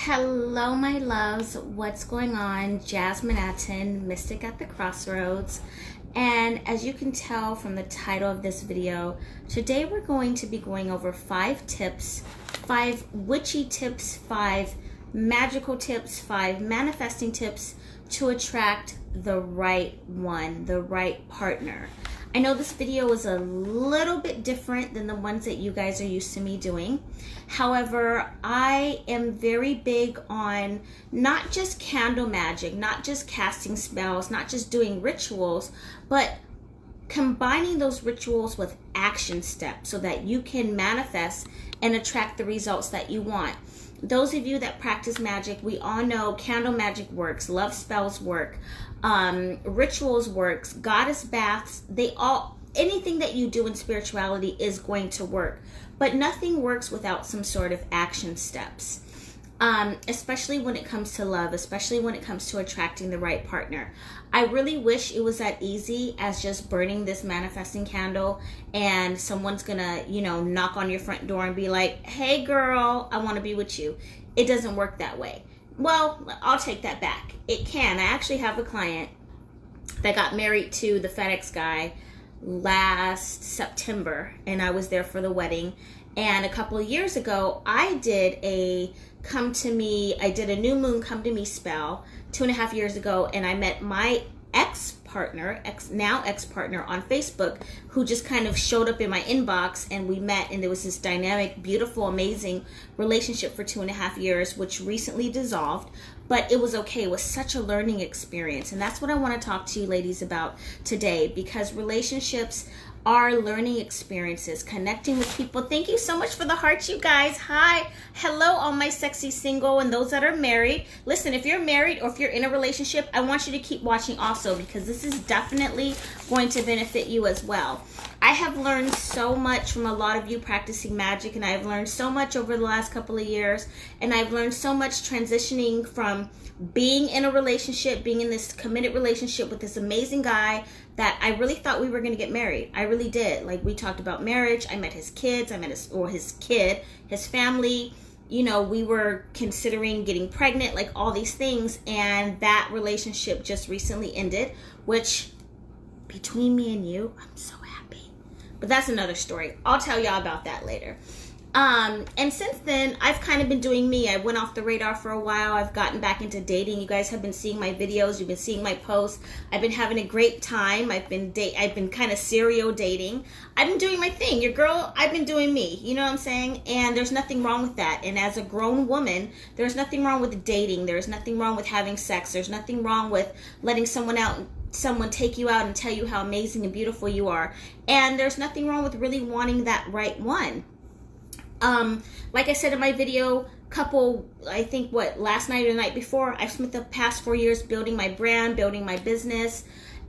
Hello, my loves. What's going on? Jasmine Atten, Mystic at the Crossroads. And as you can tell from the title of this video, today we're going to be going over 5 tips, 5 witchy tips, 5 magical tips, 5 manifesting tips to attract the right one, the right partner. I know this video is a little bit different than the ones that you guys are used to me doing. However, I am very big on not just candle magic, not just casting spells, not just doing rituals, but combining those rituals with action steps so that you can manifest and attract the results that you want. Those of you that practice magic, we all know candle magic works, love spells work, rituals works, goddess baths, anything that you do in spirituality is going to work, but nothing works without some sort of action steps, especially when it comes to love, especially when it comes to attracting the right partner. I really wish it was that easy as just burning this manifesting candle and someone's gonna, knock on your front door and be like, hey girl, I want to be with you. It doesn't work that way. Well, I'll take that back. It can. I actually have a client that got married to the FedEx guy last September, and I was there for the wedding. And a couple of years ago, I did a new moon come to me spell 2.5 years ago, and I met my ex-partner on Facebook, who just kind of showed up in my inbox, and we met, and there was this dynamic, beautiful, amazing relationship for 2.5 years, which recently dissolved. But it was okay. It was such a learning experience. And that's what I want to talk to you ladies about today, because relationships are learning experiences, connecting with people. Thank you so much for the hearts, you guys. Hi. Hello, all my sexy single and those that are married. Listen, if you're married or if you're in a relationship, I want you to keep watching also, because this is definitely going to benefit you as well. I have learned so much from a lot of you practicing magic, and I've learned so much over the last couple of years, and I've learned so much transitioning from being in a relationship, being in this committed relationship with this amazing guy that I really thought we were going to get married. I really did. Like, we talked about marriage. I met his kids. I met his kid, his family. We were considering getting pregnant, like all these things. And that relationship just recently ended, which between me and you, I'm so happy. But that's another story. I'll tell y'all about that later. And since then, I've kind of been doing me. I went off the radar for a while. I've gotten back into dating. You guys have been seeing my videos. You've been seeing my posts. I've been having a great time. I've been kind of serial dating. I've been doing my thing. Your girl, I've been doing me. You know what I'm saying? And there's nothing wrong with that. And as a grown woman, there's nothing wrong with dating. There's nothing wrong with having sex. There's nothing wrong with letting someone take you out and tell you how amazing and beautiful you are. And there's nothing wrong with really wanting that right one. Like I said in my video, last night or the night before, I've spent the past 4 years building my brand, building my business.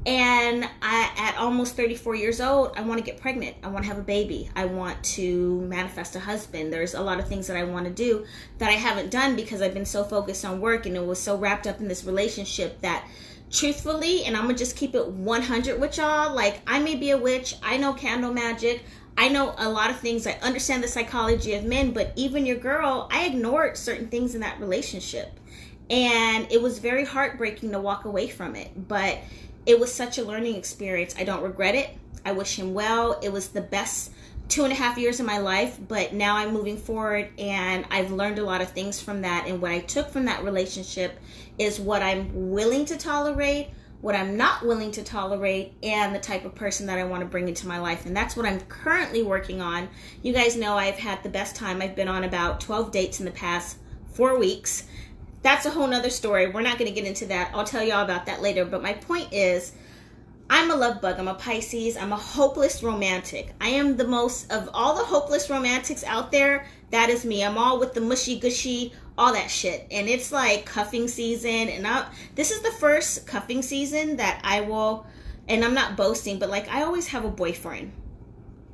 And at almost 34 years old, I want to get pregnant. I want to have a baby. I want to manifest a husband. There's a lot of things that I want to do that I haven't done because I've been so focused on work, and it was so wrapped up in this relationship that, truthfully, and I'm going to just keep it 100 with y'all, like, I may be a witch. I know candle magic. I know a lot of things. I understand the psychology of men, but even your girl, I ignored certain things in that relationship. And it was very heartbreaking to walk away from it. But it was such a learning experience. I don't regret it. I wish him well. It was the best 2.5 years of my life, but now I'm moving forward, and I've learned a lot of things from that. And what I took from that relationship is what I'm willing to tolerate, what I'm not willing to tolerate, and the type of person that I want to bring into my life. And that's what I'm currently working on. You guys know I've had the best time. I've been on about 12 dates in the past 4 weeks. That's a whole nother story. We're not going to get into that. I'll tell y'all about that later. But my point is, I'm a love bug. I'm a Pisces. I'm a hopeless romantic. I am the most of all the hopeless romantics out there. That is me. I'm all with the mushy gushy, all that shit. And it's like cuffing season. And this is the first cuffing season that I will, and I'm not boasting, but like, I always have a boyfriend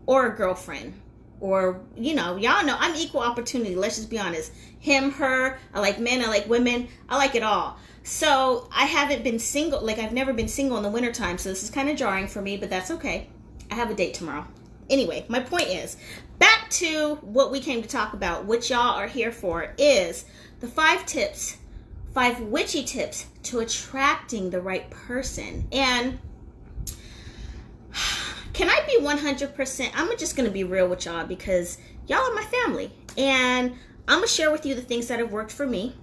or a girlfriend, or, y'all know I'm equal opportunity. Let's just be honest. Him, her, I like men, I like women, I like it all. So I haven't been single, like I've never been single in the wintertime. So this is kind of jarring for me, but that's okay. I have a date tomorrow. Anyway, my point is, back to what we came to talk about, what y'all are here for, is the 5 tips, 5 witchy tips to attracting the right person. And can I be 100%? I'm just going to be real with y'all because y'all are my family. And I'm going to share with you the things that have worked for me.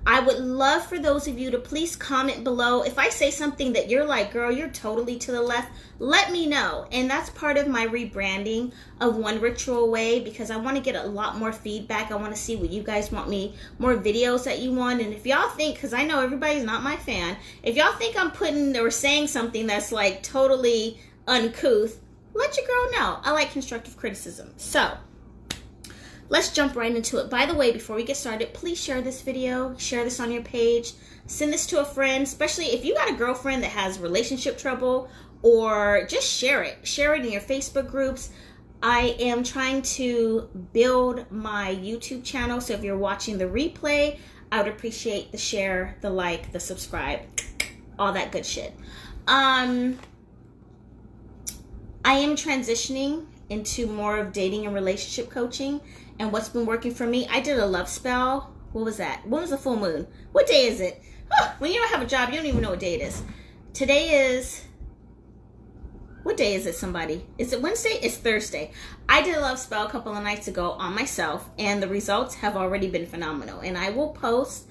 I would love for those of you to please comment below. If I say something that you're like, girl, you're totally to the left, let me know. And that's part of my rebranding of One Ritual Way, because I want to get a lot more feedback. I want to see what you guys want me, more videos that you want. And if y'all think, because I know everybody's not my fan, if y'all think I'm putting or saying something that's like totally uncouth, let your girl know. I like constructive criticism. So let's jump right into it. By the way, before we get started, please share this video, share this on your page, send this to a friend, especially if you got a girlfriend that has relationship trouble, or just share it. Share it in your Facebook groups. I am trying to build my YouTube channel, so if you're watching the replay, I would appreciate the share, the like, the subscribe, all that good shit. I am transitioning into more of dating and relationship coaching. And what's been working for me, I did a love spell. What was that? When was the full moon? What day is it? When you don't have a job, you don't even know what day it is. Today is, what day is it, somebody? Is it Wednesday? It's Thursday. I did a love spell a couple of nights ago on myself, and the results have already been phenomenal. And I will post,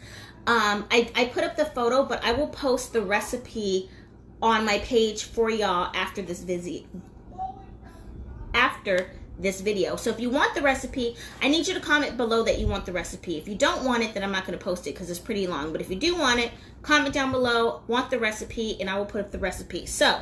I put up the photo, but I will post the recipe on my page for y'all after this video. So if you want the recipe, I need you to comment below that you want the recipe. If you don't want it, then I'm not going to post it because it's pretty long. But if you do want it, comment down below, want the recipe, and I will put up the recipe. So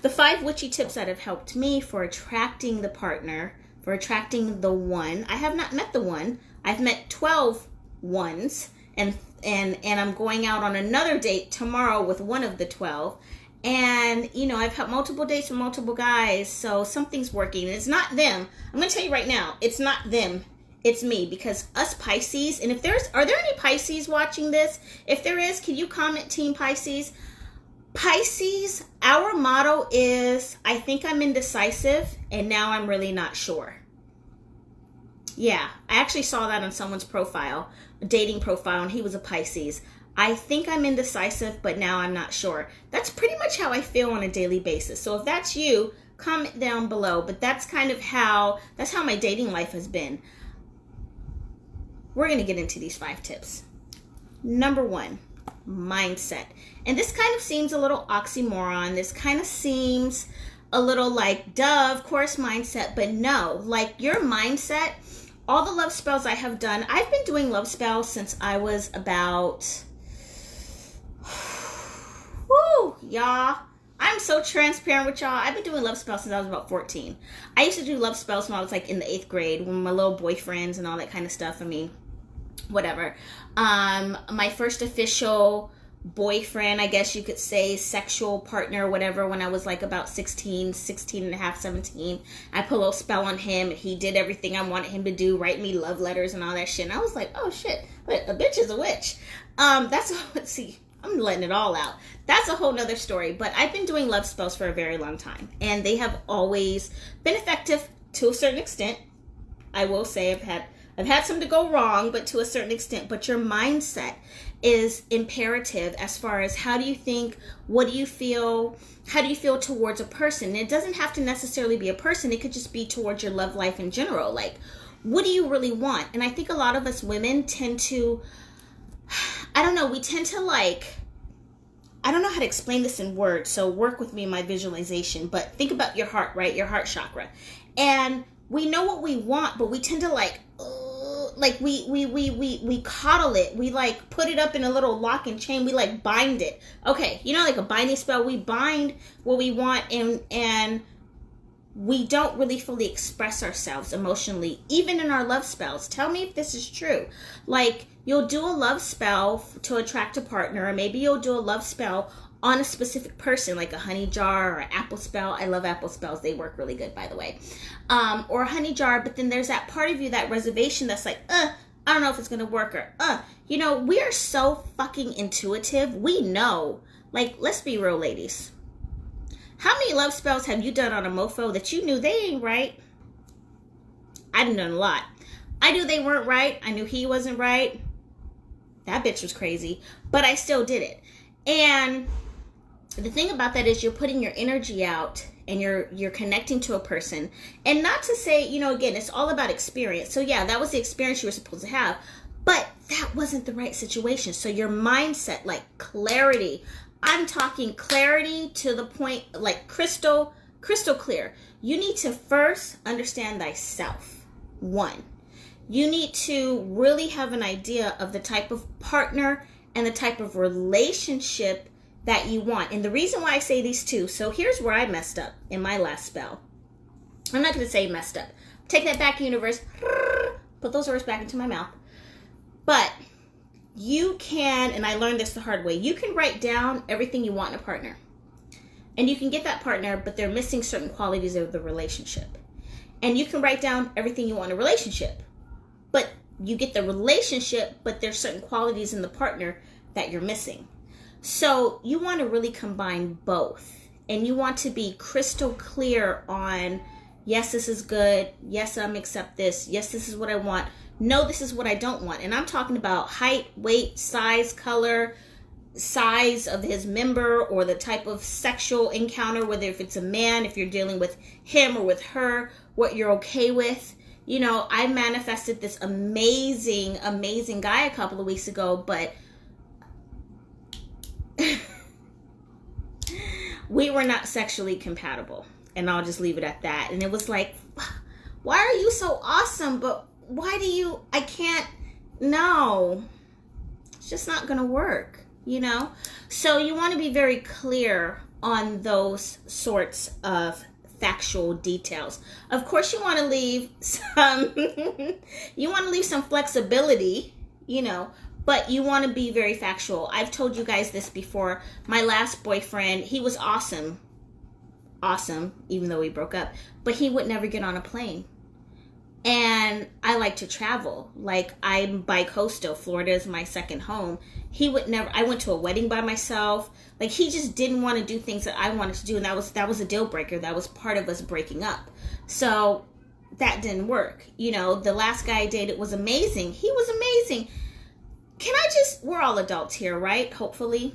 the 5 witchy tips that have helped me for attracting the partner, for attracting the one. I have not met the one. I've met 12 ones, and I'm going out on another date tomorrow with one of the 12. And, you know, I've had multiple dates with multiple guys, so something's working. And it's not them. I'm going to tell you right now, it's not them. It's me, because us Pisces, and are there any Pisces watching this? If there is, can you comment, Team Pisces? Pisces, our motto is, I think I'm indecisive, and now I'm really not sure. Yeah, I actually saw that on someone's profile, a dating profile, and he was a Pisces. I think I'm indecisive, but now I'm not sure. That's pretty much how I feel on a daily basis. So if that's you, comment down below. But that's kind of how my dating life has been. We're going to get into these 5 tips. Number 1, mindset. And this kind of seems a little oxymoron. This kind of seems a little like, duh, of course, mindset. But no, like your mindset, all the love spells I have done, I've been doing love spells since I was about... Woo, y'all. I'm so transparent with y'all. I've been doing love spells since I was about 14. I used to do love spells when I was like in the 8th grade with my little boyfriends and all that kind of stuff. I mean, whatever. My first official boyfriend, I guess you could say, sexual partner, whatever, when I was like about 16 and a half, 17. I put a little spell on him, and he did everything I wanted him to do, write me love letters and all that shit. And I was like, oh shit, a bitch is a witch. Let's see. I'm letting it all out. That's a whole nother story. But I've been doing love spells for a very long time. And they have always been effective to a certain extent. I will say I've had some to go wrong, but to a certain extent. But your mindset is imperative as far as how do you think, what do you feel, how do you feel towards a person. And it doesn't have to necessarily be a person. It could just be towards your love life in general. Like, what do you really want? And I think a lot of us women tend to... I don't know, we tend to like, I don't know how to explain this in words, so work with me in my visualization, but think about your heart, right? Your heart chakra. And we know what we want, but we tend to like we coddle it. We like put it up in a little lock and chain. We like bind it. Okay, you know, like a binding spell, we bind what we want, and we don't really fully express ourselves emotionally, even in our love spells. Tell me if this is true. Like, you'll do a love spell to attract a partner, or maybe you'll do a love spell on a specific person, like a honey jar or an apple spell. I love apple spells. They work really good, by the way. Or a honey jar, but then there's that part of you, that reservation that's like, I don't know if it's going to work, or, you know, we are so fucking intuitive. We know. Like, let's be real, ladies. How many love spells have you done on a mofo that you knew they ain't right? I done done a lot. I knew they weren't right. I knew he wasn't right. That bitch was crazy. But I still did it. And the thing about that is you're putting your energy out and you're connecting to a person. And not to say, you know, again, it's all about experience. So yeah, that was the experience you were supposed to have. But that wasn't the right situation. So your mindset, like clarity. I'm talking clarity to the point, like crystal clear. You need to first understand thyself. One, you need to really have an idea of the type of partner and the type of relationship that you want. And the reason why I say these two, so here's where I messed up in my last spell. I'm not going to say messed up. Take that back, universe. Put those words back into my mouth. But you can, and I learned this the hard way, you can write down everything you want in a partner. And you can get that partner, but they're missing certain qualities of the relationship. And you can write down everything you want in a relationship. But you get the relationship, but there's certain qualities in the partner that you're missing. So you want to really combine both. And you want to be crystal clear on, yes, this is good. Yes, I'm accept this. Yes, this is what I want. No, this is what I don't want. And I'm talking about height, weight, size, color, size of his member, or the type of sexual encounter, whether if it's a man, if you're dealing with him or with her, what you're okay with. You know, I manifested this amazing guy a couple of weeks ago, but we were not sexually compatible. And I'll just leave it at that. And it was like, why are you so awesome? But why do you, I can't, no, it's just not going to work, you know? So you want to be very clear on those sorts of factual details. Of course, you want to leave some, some flexibility, you know, but you want to be very factual. I've told you guys this before. My last boyfriend, he was awesome, even though we broke up, but he would never get on a plane. And I like to travel. Like, I'm bi-coastal. Florida is my second home. He would never, I went to a wedding by myself. Like, he just didn't want to do things that I wanted to do. And that was a deal breaker. That was part of us breaking up. So that didn't work. You know, the last guy I dated was amazing. He was amazing. We're all adults here, right? Hopefully.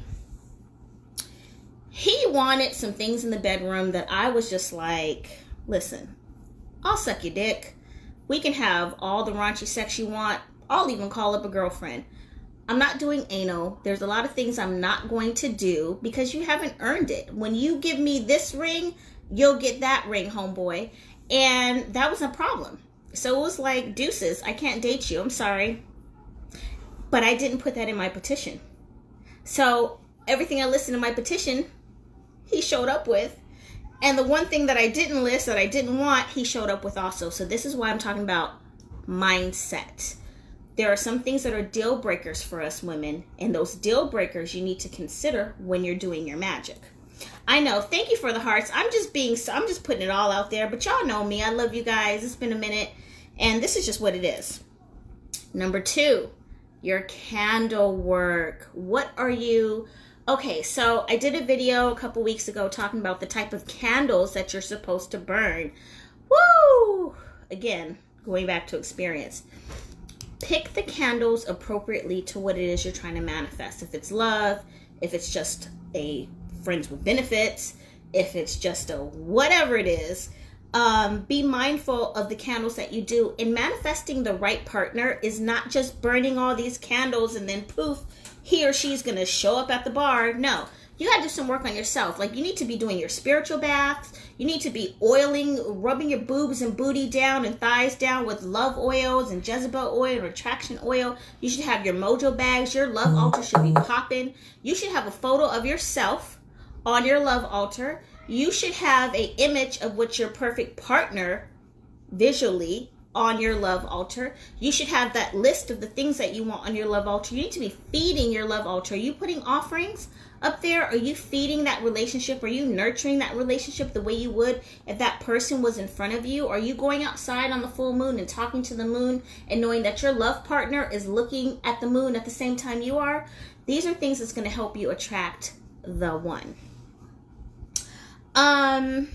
He wanted some things in the bedroom that I was just like, listen, I'll suck your dick. We can have all the raunchy sex you want. I'll even call up a girlfriend. I'm not doing anal. There's a lot of things I'm not going to do because you haven't earned it. When you give me this ring, you'll get that ring, homeboy. And that was a problem. So it was like, deuces, I can't date you. I'm sorry. But I didn't put that in my petition. So everything I listed in my petition, he showed up with. And the one thing that I didn't list, that I didn't want, he showed up with also. So this is why I'm talking about mindset. There are some things that are deal breakers for us women. And those deal breakers you need to consider when you're doing your magic. I know. Thank you for the hearts. I'm just putting it all out there. But y'all know me. I love you guys. It's been a minute. And this is just what it is. Number 2, your candle work. What are you... Okay, so I did a video a couple weeks ago talking about the type of candles that you're supposed to burn. Woo! Again, going back to experience. Pick the candles appropriately to what it is you're trying to manifest. If it's love, if it's just a friends with benefits, if it's just a whatever it is, be mindful of the candles that you do. And manifesting the right partner is not just burning all these candles and then poof, he or she's going to show up at the bar. No, you got to do some work on yourself. Like, you need to be doing your spiritual baths. You need to be oiling, rubbing your boobs and booty down and thighs down with love oils and Jezebel oil and attraction oil. You should have your mojo bags. Your love altar should be popping. You should have a photo of yourself on your love altar. You should have an image of what your perfect partner visually on your love altar. You should have that list of the things that you want on your love altar. You need to be feeding your love altar. Are you putting offerings up there? Are you feeding that relationship? Are you nurturing that relationship the way you would if that person was in front of you? Are you going outside on the full moon and talking to the moon and knowing that your love partner is looking at the moon at the same time you are? These are things that's going to help you attract the one. I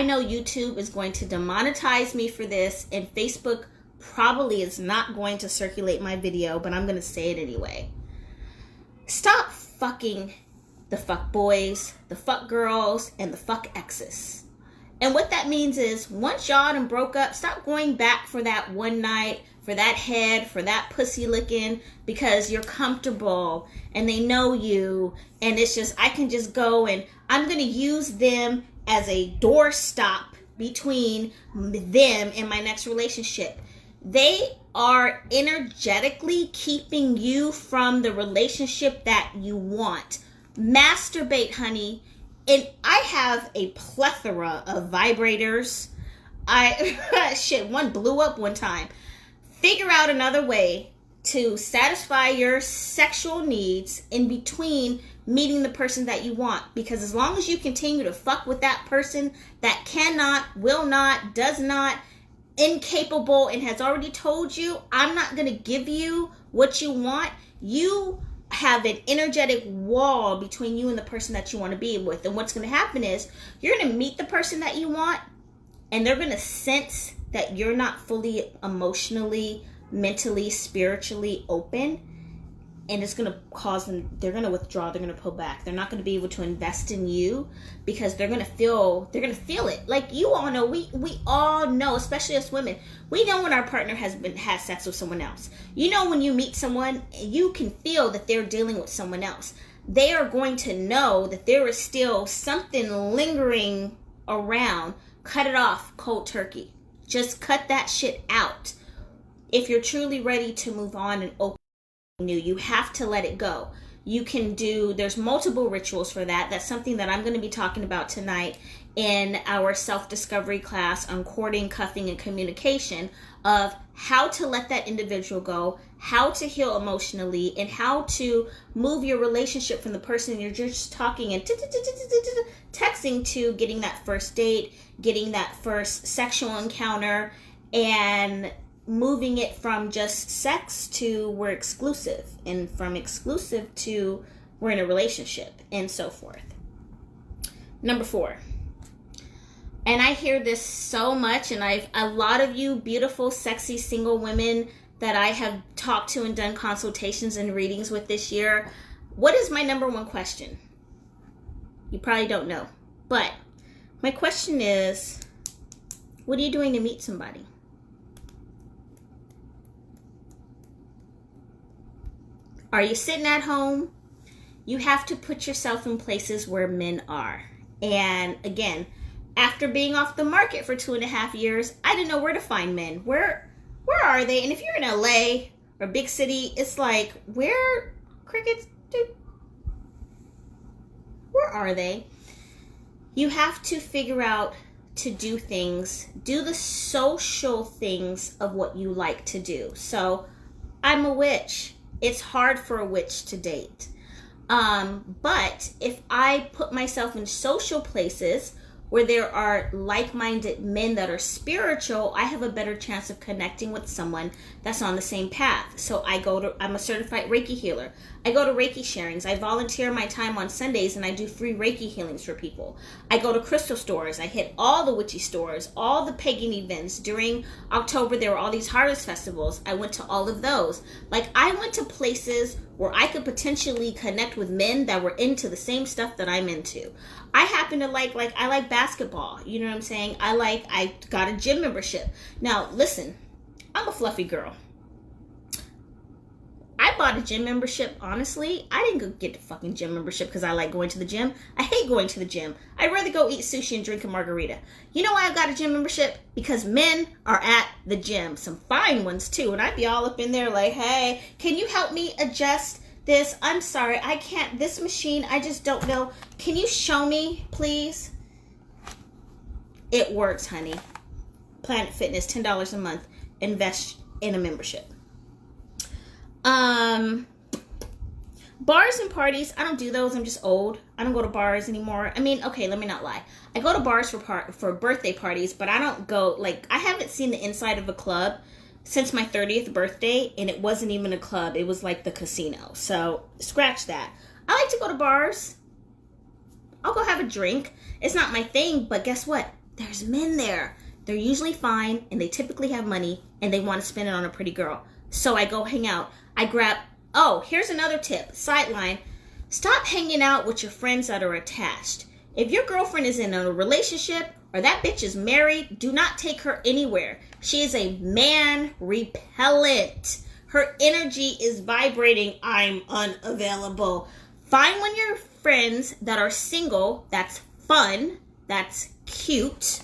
know YouTube is going to demonetize me for this, and Facebook probably is not going to circulate my video, but I'm going to say it anyway. Stop fucking the fuck boys, the fuck girls, and the fuck exes. And what that means is, once y'all done broke up, stop going back for that one night, for that head, for that pussy licking, because you're comfortable and they know you, and it's just, I can just go and I'm going to use them as a doorstop between them and my next relationship. They are energetically keeping you from the relationship that you want. Masturbate, honey. And I have a plethora of vibrators. Shit, one blew up one time. Figure out another way to satisfy your sexual needs in between meeting the person that you want. Because as long as you continue to fuck with that person that cannot, will not, does not, incapable, and has already told you, I'm not going to give you what you want, you have an energetic wall between you and the person that you want to be with. And what's going to happen is, you're going to meet the person that you want, and they're going to sense that you're not fully emotionally, mentally, spiritually open, and it's going to cause them, they're going to withdraw, they're going to pull back. They're not going to be able to invest in you because they're going to feel it. Like, you all know, we all know, especially us women, we know when our partner has sex with someone else. You know, when you meet someone, you can feel that they're dealing with someone else. They are going to know that there is still something lingering around. Cut it off cold turkey. Just cut that shit out. If you're truly ready to move on and open new, you have to let it go. You can do, there's multiple rituals for that. That's something that I'm going to be talking about tonight in our self-discovery class on courting, cuffing, and communication, of how to let that individual go, how to heal emotionally, and how to move your relationship from the person you're just talking and texting to getting that first date, getting that first sexual encounter, and moving it from just sex to we're exclusive, and from exclusive to we're in a relationship, and so forth. Number 4. And I hear this so much, and a lot of you beautiful, sexy, single women that I have talked to and done consultations and readings with this year, what is my number 1 question? You probably don't know. But my question is, what are you doing to meet somebody? Are you sitting at home? You have to put yourself in places where men are. And again, after being off the market for 2.5 years, I didn't know where to find men. Where are they? And if you're in LA or big city, it's like, where crickets, dude? Where are they? You have to figure out to do things, do the social things of what you like to do. So I'm a witch. It's hard for a witch to date. But if I put myself in social places where there are like-minded men that are spiritual, I have a better chance of connecting with someone that's on the same path. So I'm a certified Reiki healer. I go to Reiki sharings. I volunteer my time on Sundays and I do free Reiki healings for people. I go to crystal stores. I hit all the witchy stores, all the pagan events. During October, there were all these harvest festivals. I went to all of those. Like, I went to places where I could potentially connect with men that were into the same stuff that I'm into. I happen to I like basketball. You know what I'm saying? I got a gym membership. Now, listen, I'm a fluffy girl. I bought a gym membership, honestly. I didn't go get the fucking gym membership because I like going to the gym. I hate going to the gym. I'd rather go eat sushi and drink a margarita. You know why I got a gym membership? Because men are at the gym. Some fine ones, too. And I'd be all up in there like, hey, can you help me adjust this? I'm sorry, I can't. This machine, I just don't know. Can you show me, please? It works, honey. Planet Fitness, $10 a month. Invest in a membership. Bars and parties, I don't do those. I'm just old. I don't go to bars anymore. I mean, okay, let me not lie. I go to bars for birthday parties, but I don't go, I haven't seen the inside of a club since my 30th birthday, and it wasn't even a club. It was like the casino. So scratch that. I like to go to bars. I'll go have a drink. It's not my thing, but guess what? There's men there. They're usually fine, and they typically have money, and they want to spend it on a pretty girl. So I go hang out. I grab, oh, here's another tip, sideline. Stop hanging out with your friends that are attached. If your girlfriend is in a relationship or that bitch is married, do not take her anywhere. She is a man repellent. Her energy is vibrating, I'm unavailable. Find one of your friends that are single, that's fun, that's cute.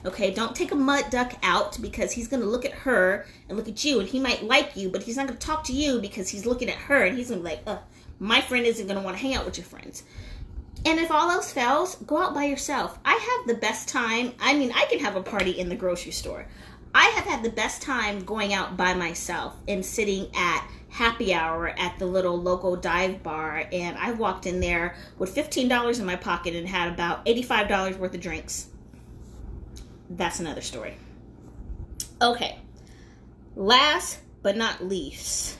Okay, don't take a mud duck out because he's going to look at her and look at you, and he might like you, but he's not going to talk to you because he's looking at her, and he's going to be like, my friend isn't going to want to hang out with your friends. And if all else fails, go out by yourself. I have the best time. I mean, I can have a party in the grocery store. I have had the best time going out by myself and sitting at happy hour at the little local dive bar, and I walked in there with $15 in my pocket and had about $85 worth of drinks. That's another story. Okay, last but not least,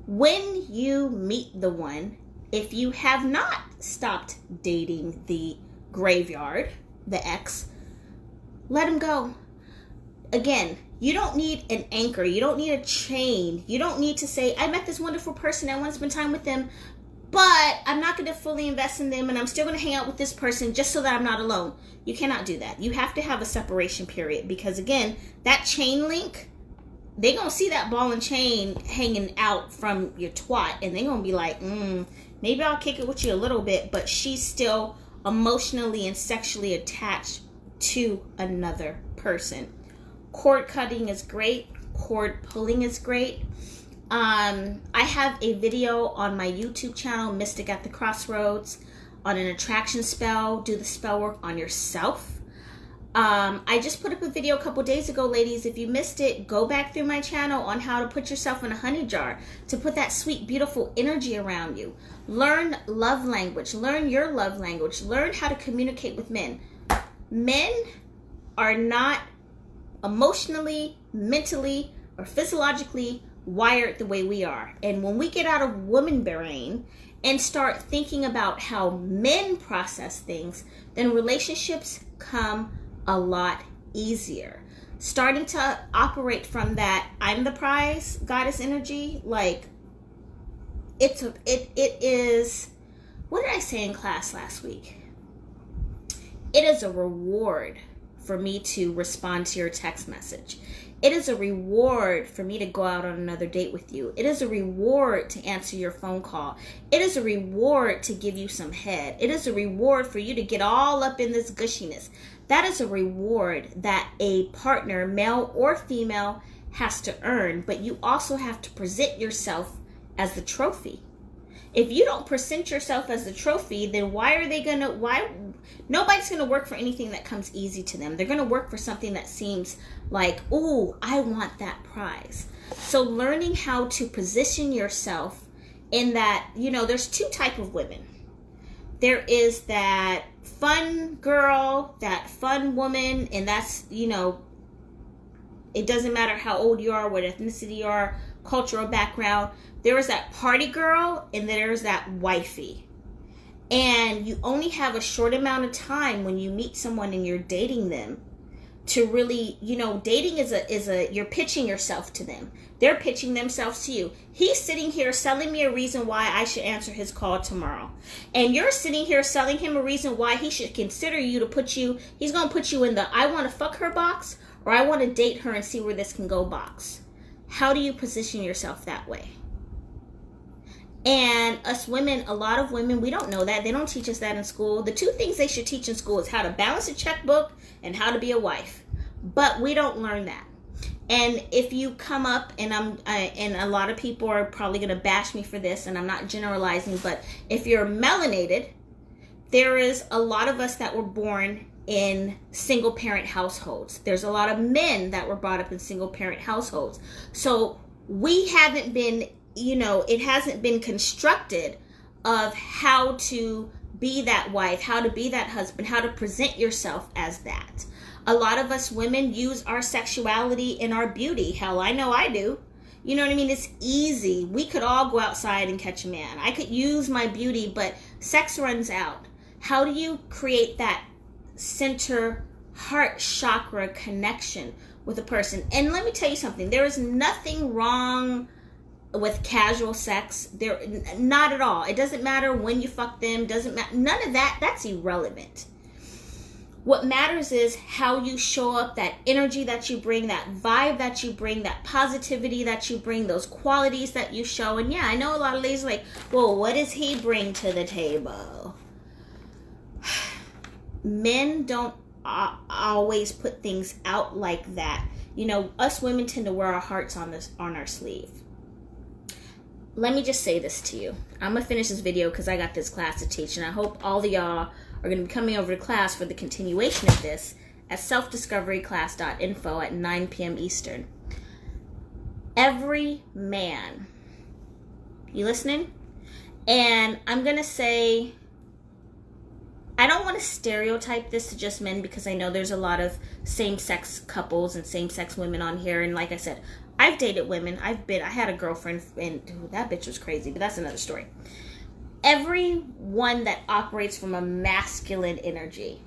when you meet the one, if you have not stopped dating the graveyard, the ex, let him go. Again, you don't need an anchor. You don't need a chain. You don't need to say, I met this wonderful person. I want to spend time with them, but I'm not going to fully invest in them, and I'm still going to hang out with this person just so that I'm not alone. You cannot do that. You have to have a separation period because, again, that chain link, they're going to see that ball and chain hanging out from your twat, and they're going to be like, maybe I'll kick it with you a little bit, but she's still emotionally and sexually attached to another person. Cord cutting is great. Cord pulling is great. I have a video on my YouTube channel, Mystic at the Crossroads, on an attraction spell. Do the spell work on yourself. I just put up a video a couple days ago, ladies. If you missed it, go back through my channel on how to put yourself in a honey jar to put that sweet, beautiful energy around you. Learn love language. Learn your love language. Learn how to communicate with men. Men are not emotionally, mentally, or physiologically wired the way we are. And when we get out of woman brain and start thinking about how men process things, then relationships come a lot easier. Starting to operate from that I'm the prize goddess energy, like it is, what did I say in class last week? It is a reward for me to respond to your text message. It is a reward for me to go out on another date with you. It is a reward to answer your phone call. It is a reward to give you some head. It is a reward for you to get all up in this gushiness. That is a reward that a partner, male or female, has to earn, but you also have to present yourself as the trophy. If you don't present yourself as the trophy, then nobody's going to work for anything that comes easy to them. They're going to work for something that seems like, ooh, I want that prize. So learning how to position yourself in that, there's two types of women. There is that fun girl, that fun woman, and that's, it doesn't matter how old you are, what ethnicity you are, cultural background. There is that party girl, and there's that wifey. And you only have a short amount of time when you meet someone and you're dating them to really, dating is you're pitching yourself to them. They're pitching themselves to you. He's sitting here selling me a reason why I should answer his call tomorrow. And you're sitting here selling him a reason why he should consider you to he's going to put you in the I want to fuck her box, or I want to date her and see where this can go box. How do you position yourself that way? And us women, a lot of women, we don't know that. They don't teach us that in school. The two things they should teach in school is how to balance a checkbook and how to be a wife. But we don't learn that. And if you come up, and and a lot of people are probably going to bash me for this, and I'm not generalizing, but if you're melanated, there is a lot of us that were born in single parent households. There's a lot of men that were brought up in single parent households. So we haven't been, it hasn't been constructed of how to be that wife, how to be that husband, how to present yourself as that. A lot of us women use our sexuality in our beauty. Hell, I know I do. You know what I mean? It's easy. We could all go outside and catch a man. I could use my beauty, but sex runs out. How do you create that center heart chakra connection with a person? And let me tell you something. There is nothing wrong with casual sex. There, not at all. It doesn't matter when you fuck them. Doesn't matter. None of that. That's irrelevant. What matters is how you show up, that energy that you bring, that vibe that you bring, that positivity that you bring, those qualities that you show. And yeah, I know a lot of ladies are like, well, what does he bring to the table? Men don't always put things out like that. You know, us women tend to wear our hearts on our sleeve. Let me just say this to you. I'm going to finish this video because I got this class to teach, and I hope all of y'all are going to be coming over to class for the continuation of this at selfdiscoveryclass.info at 9 p.m. Eastern. Every man, you listening? And I'm going to say, I don't want to stereotype this to just men because I know there's a lot of same-sex couples and same-sex women on here. And like I said, I've dated women. I had a girlfriend, and that bitch was crazy, but that's another story. Everyone that operates from a masculine energy,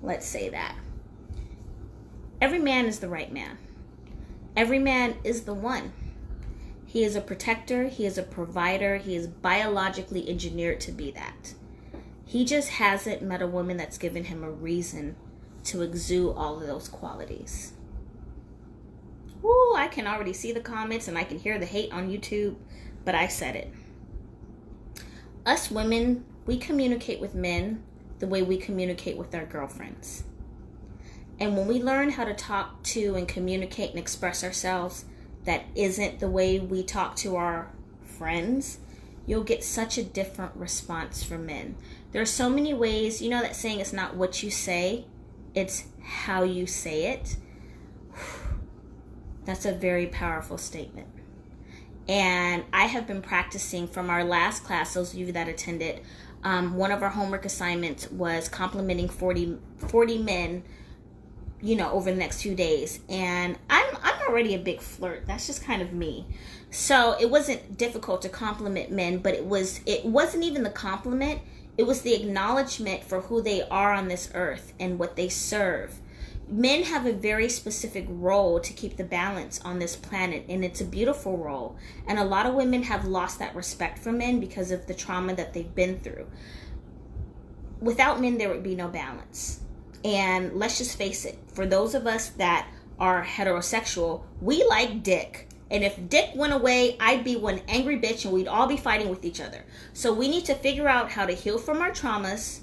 let's say that. Every man is the right man. Every man is the one. He is a protector. He is a provider. He is biologically engineered to be that. He just hasn't met a woman that's given him a reason to exude all of those qualities. Ooh, I can already see the comments and I can hear the hate on YouTube, but I said it. Us women, we communicate with men the way we communicate with our girlfriends. And when we learn how to talk to and communicate and express ourselves that isn't the way we talk to our friends, you'll get such a different response from men. There are so many ways, you know that saying, it's not what you say, it's how you say it. That's a very powerful statement. And I have been practicing from our last class, those of you that attended, one of our homework assignments was complimenting 40 men, you know, over the next few days. And I'm already a big flirt. That's just kind of me. So it wasn't difficult to compliment men, but it wasn't even the compliment. It was the acknowledgement for who they are on this earth and what they serve. Men have a very specific role to keep the balance on this planet, and it's a beautiful role. And a lot of women have lost that respect for men because of the trauma that they've been through. Without men, there would be no balance. And let's just face it, for those of us that are heterosexual, we like dick. And if dick went away, I'd be one angry bitch and we'd all be fighting with each other. So we need to figure out how to heal from our traumas,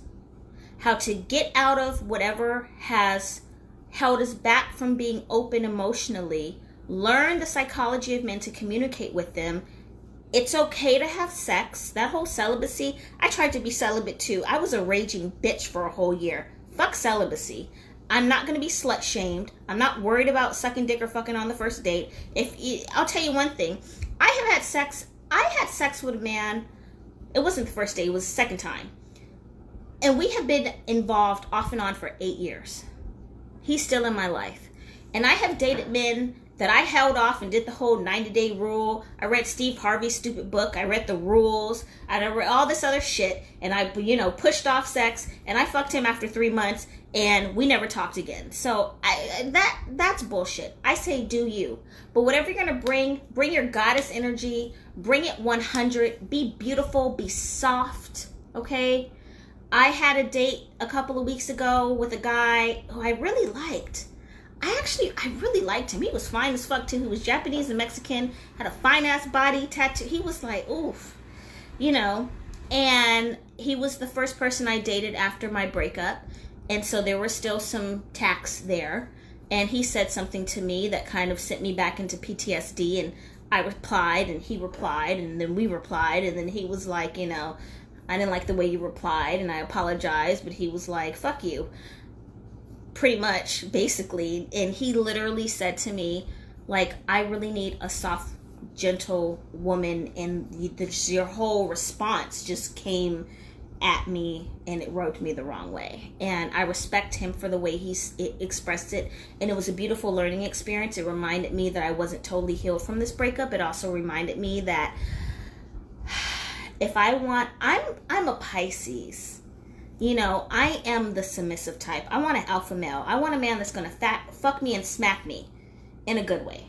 how to get out of whatever has held us back from being open emotionally, learn the psychology of men to communicate with them. It's okay to have sex. That whole celibacy, I tried to be celibate too. I was a raging bitch for a whole year. Fuck celibacy. I'm not going to be slut shamed. I'm not worried about sucking dick or fucking on the first date. I'll tell you one thing. I had sex with a man. It wasn't the first date. It was the second time. And we have been involved off and on for 8 years. He's still in my life. And I have dated men that I held off and did the whole 90-day rule. I read Steve Harvey's stupid book. I read the rules. I read all this other shit. And I, pushed off sex. And I fucked him after 3 months. And we never talked again. So that's bullshit. I say do you. But whatever you're going to bring your goddess energy. Bring it 100. Be beautiful. Be soft. Okay? I had a date a couple of weeks ago with a guy who I really liked. I really liked him. He was fine as fuck too. He was Japanese and Mexican, had a fine ass body, tattoo. He was like, oof, and he was the first person I dated after my breakup. And so there were still some tacks there. And he said something to me that kind of sent me back into PTSD. And I replied and he replied and then we replied. And then he was like, I didn't like the way you replied and I apologized, but he was like, fuck you. Pretty much, basically. And he literally said to me, like, I really need a soft, gentle woman. And your whole response just came at me and it rubbed me the wrong way. And I respect him for the way he expressed it. And it was a beautiful learning experience. It reminded me that I wasn't totally healed from this breakup. It also reminded me that if I want, I'm a Pisces. You know, I am the submissive type. I want an alpha male. I want a man that's going to fuck me and smack me in a good way.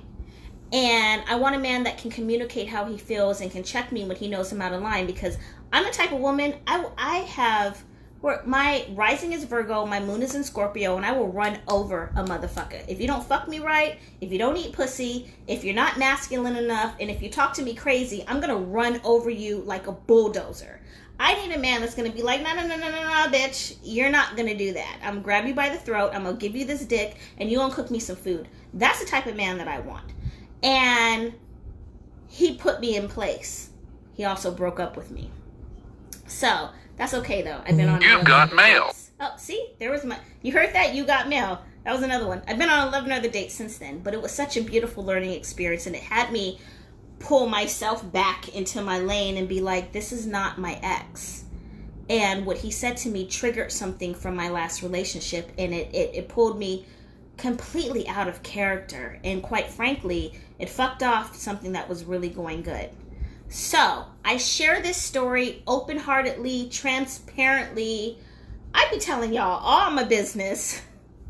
And I want a man that can communicate how he feels and can check me when he knows I'm out of line, because I'm the type of woman, my rising is Virgo, my moon is in Scorpio, and I will run over a motherfucker. If you don't fuck me right, if you don't eat pussy, if you're not masculine enough, and if you talk to me crazy, I'm going to run over you like a bulldozer. I need a man that's going to be like, no, bitch, you're not going to do that. I'm going to grab you by the throat, I'm going to give you this dick, and you're going to cook me some food. That's the type of man that I want. And he put me in place. He also broke up with me. So, that's okay though. I've been on You got mail. Dates. Oh, see? There was you heard that? You got mail. That was another one. I've been on 11 other dates since then, but it was such a beautiful learning experience, and it had me pull myself back into my lane and be like, this is not my ex. And what he said to me triggered something from my last relationship, and it pulled me completely out of character, and quite frankly, it fucked off something that was really going good. So I share this story open-heartedly, transparently. I be telling y'all all my business.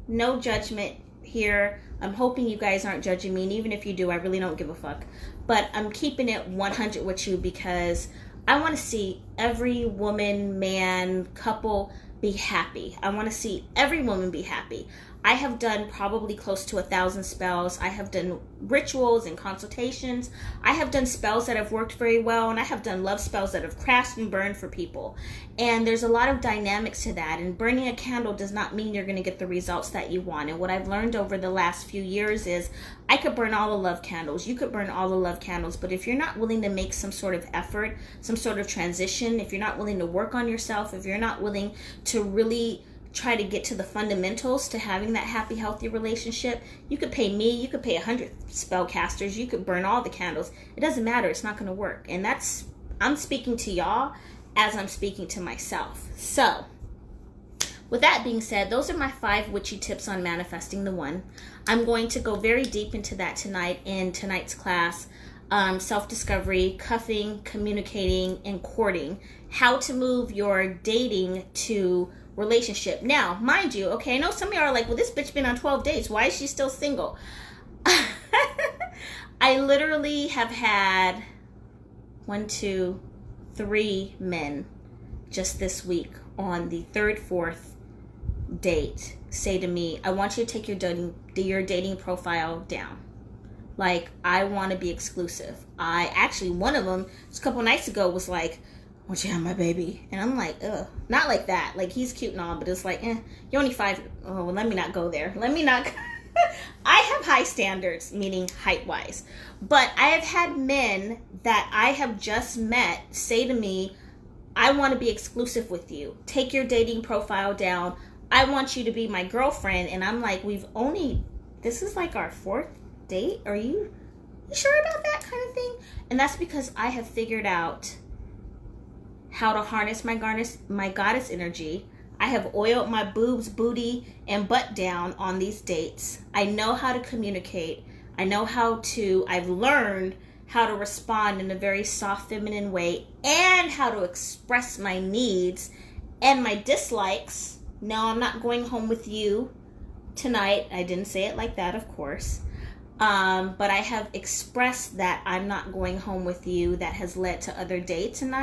No judgment here. I'm hoping you guys aren't judging me, and even if you do, I really don't give a fuck. But I'm keeping it 100 with you because I want to see every woman, man, couple be happy. I want to see every woman be happy. I have done probably close to 1,000 spells. I have done rituals and consultations. I have done spells that have worked very well, and I have done love spells that have crashed and burned for people. And there's a lot of dynamics to that, and burning a candle does not mean you're going to get the results that you want. And what I've learned over the last few years is I could burn all the love candles. You could burn all the love candles, but if you're not willing to make some sort of effort, some sort of transition, if you're not willing to work on yourself, if you're not willing to really try to get to the fundamentals to having that happy, healthy relationship, you could pay me, you could pay 100 spellcasters, you could burn all the candles. It doesn't matter. It's not going to work. And I'm speaking to y'all as I'm speaking to myself. So, with that being said, those are my 5 witchy tips on manifesting the one. I'm going to go very deep into that tonight in tonight's class. Self-discovery, cuffing, communicating, and courting. How to move your dating to relationship. Now, mind you, okay, I know some of y'all are like, well, this bitch been on 12 dates. Why is she still single? I literally have had 1, 2, 3 men just this week on the 3rd, 4th date say to me, I want you to take your dating profile down. Like, I want to be exclusive. One of them, just a couple nights ago, was like, won't you have my baby? And I'm like, ugh. Not like that. Like, he's cute and all, but it's like, you're only 5. Oh, well, let me not go there. Let me not. I have high standards, meaning height-wise. But I have had men that I have just met say to me, I want to be exclusive with you. Take your dating profile down. I want you to be my girlfriend. And I'm like, this is like our 4th date? Are you sure about that kind of thing? And that's because I have figured out how to harness my goddess energy. I have oiled my boobs, booty, and butt down on these dates. I know how to communicate. I've learned how to respond in a very soft, feminine way, and how to express my needs and my dislikes. No, I'm not going home with you tonight. I didn't say it like that, of course. But I have expressed that I'm not going home with you. That has led to other dates, and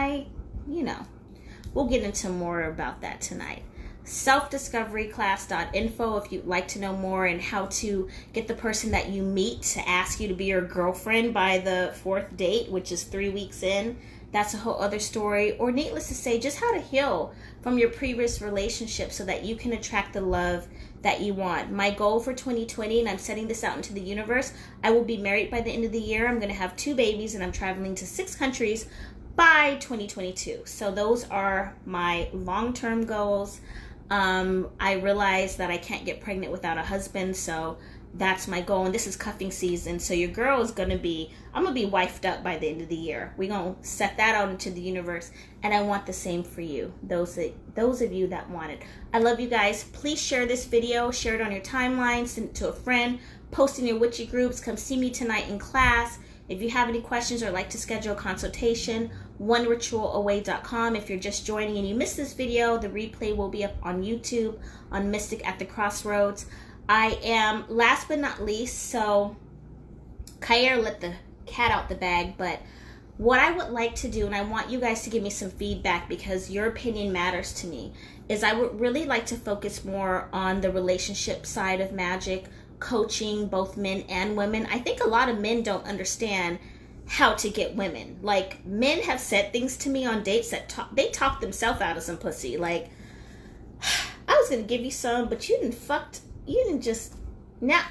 we'll get into more about that tonight. Selfdiscoveryclass.info if you'd like to know more, and how to get the person that you meet to ask you to be your girlfriend by the 4th date, which is 3 weeks in. That's a whole other story. Or needless to say, just how to heal from your previous relationship so that you can attract the love that you want. My goal for 2020, and I'm setting this out into the universe, I will be married by the end of the year. I'm going to have 2 babies, and I'm traveling to 6 countries by 2022. So those are my long-term goals. I realized that I can't get pregnant without a husband, so that's my goal. And this is cuffing season, so your girl is I'm gonna be wifed up by the end of the year. We're gonna set that out into the universe, and I want the same for you, those of you that want it. I love you guys. Please share this video, share it on your timeline, send it to a friend, post in your witchy groups. Come see me tonight in class. If you have any questions or like to schedule a consultation, oneritualaway.com. If you're just joining and you missed this video, the replay will be up on YouTube on Mystic at the Crossroads. I am, last but not least, so Khayr let the cat out the bag, but what I would like to do, and I want you guys to give me some feedback because your opinion matters to me, is I would really like to focus more on the relationship side of magic, coaching both men and women. I think a lot of men don't understand how to get women. Like, men have said things to me on dates that they talk themselves out of some pussy. Like, I was gonna give you some, but you didn't just, now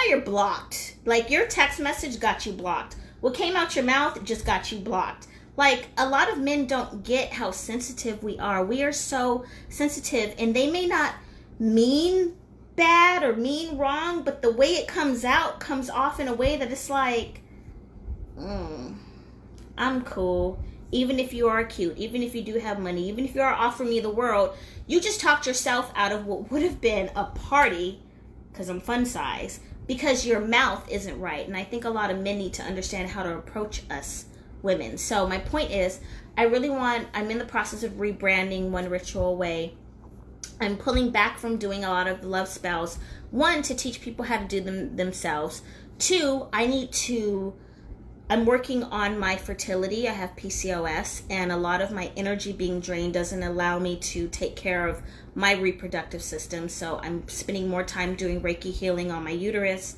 you're blocked. Like, your text message got you blocked. What came out your mouth just got you blocked. Like, a lot of men don't get how sensitive we are. We are so sensitive, and they may not mean bad or mean wrong, but the way it comes off in a way that it's like, I'm cool. Even if you are cute, even if you do have money, even if you are offering me the world, you just talked yourself out of what would have been a party, because I'm fun size, because your mouth isn't right. And I think a lot of men need to understand how to approach us women. So my point is, I'm in the process of rebranding One Ritual Away. I'm pulling back from doing a lot of love spells. One, to teach people how to do them themselves. Two, I'm working on my fertility. I have PCOS, and a lot of my energy being drained doesn't allow me to take care of my reproductive system. So I'm spending more time doing Reiki healing on my uterus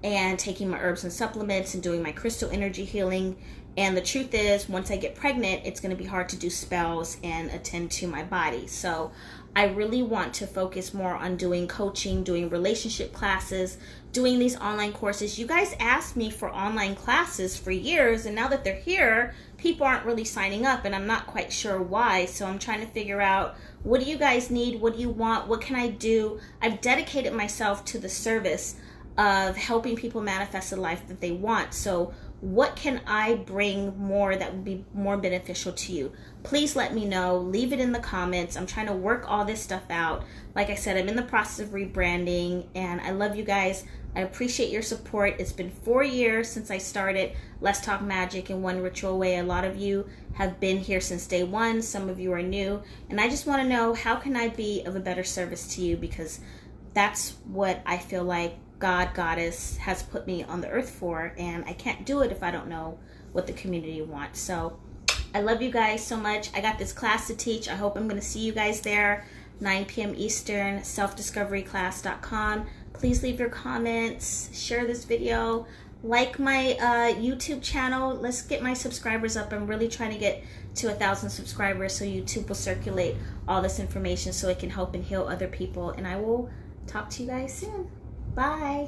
and taking my herbs and supplements and doing my crystal energy healing. And the truth is, once I get pregnant, it's going to be hard to do spells and attend to my body. So I really want to focus more on doing coaching, doing relationship classes, doing these online courses. You guys asked me for online classes for years, and now that they're here, people aren't really signing up, and I'm not quite sure why. So I'm trying to figure out, what do you guys need? What do you want? What can I do? I've dedicated myself to the service of helping people manifest the life that they want. So what can I bring more that would be more beneficial to you? Please let me know. Leave it in the comments. I'm trying to work all this stuff out. Like I said, I'm in the process of rebranding, and I love you guys. I appreciate your support. It's been 4 years since I started Let's Talk Magic in One Ritual Away. A lot of you have been here since day one. Some of you are new. And I just want to know, how can I be of a better service to you? Because that's what I feel like God, Goddess has put me on the earth for, and I can't do it if I don't know what the community wants. So I love you guys so much. I got this class to teach. I hope I'm going to see you guys there, 9 p.m. Eastern, selfdiscoveryclass.com. Please leave your comments, share this video, like my YouTube channel. Let's get my subscribers up. I'm really trying to get to 1,000 subscribers, so YouTube will circulate all this information so it can help and heal other people. And I will talk to you guys soon. Bye.